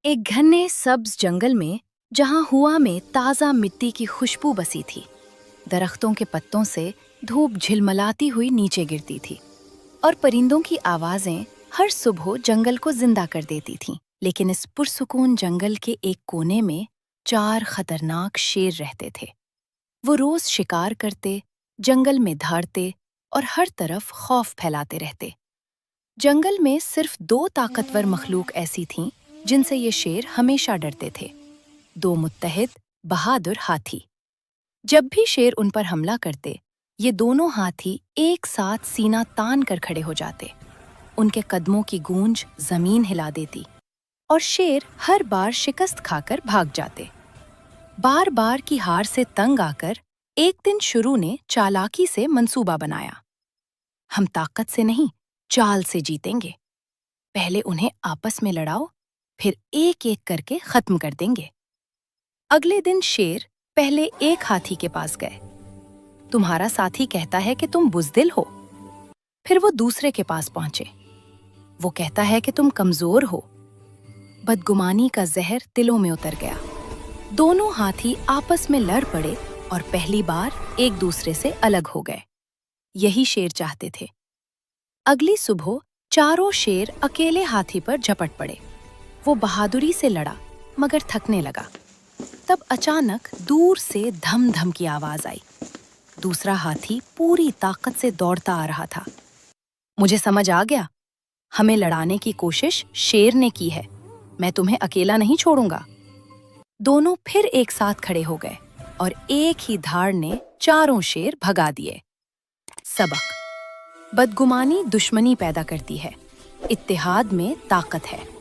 एक घने सब्ज जंगल में जहां हुआ में ताजा मिट्टी की खुशबू बसी थी। दरख्तों के पत्तों से धूप झिलमिलाती हुई नीचे गिरती थी और परिंदों की आवाजें हर सुबह जंगल को जिंदा कर देती थीं। लेकिन इस पुरसुकून जंगल के एक कोने में 4 खतरनाक शेर रहते थे। वो रोज शिकार करते, जंगल में धाड़ते और हर तरफ खौफ फैलाते रहते। जंगल में सिर्फ 2 ताकतवर मखलूक ऐसी थीं जिनसे ये शेर हमेशा डरते थे। 2 मुत्तहिद बहादुर हाथी। जब भी शेर उन पर हमला करते, ये दोनों हाथी एक साथ सीना तान कर खड़े हो जाते। उनके कदमों की गूंज जमीन हिला देती और शेर हर बार शिकस्त खाकर भाग जाते। बार बार की हार से तंग आकर एक दिन शुरू ने चालाकी से मंसूबा बनाया। हम ताकत से नहीं, चाल से जीतेंगे। पहले उन्हें आपस में लड़ाओ, फिर एक एक करके खत्म कर देंगे। अगले दिन शेर पहले एक हाथी के पास गए। तुम्हारा साथी कहता है कि तुम बुज़दिल हो। फिर वो दूसरे के पास पहुंचे। वो कहता है कि तुम कमजोर हो। बदगुमानी का जहर दिलों में उतर गया। दोनों हाथी आपस में लड़ पड़े और पहली बार एक दूसरे से अलग हो गए। यही शेर चाहते थे। अगली सुबह चारों शेर अकेले हाथी पर झपट पड़े। वो बहादुरी से लड़ा मगर थकने लगा। तब अचानक दूर से धम धम की आवाज आई। दूसरा हाथी पूरी ताकत से दौड़ता आ रहा था। मुझे समझ आ गया, हमें लड़ाने की कोशिश शेर ने की है। मैं तुम्हें अकेला नहीं छोड़ूंगा। दोनों फिर एक साथ खड़े हो गए और एक ही धाड़ ने चारों शेर भगा दिए। सबक: बदगुमानी दुश्मनी पैदा करती है, इत्तेहाद में ताकत है।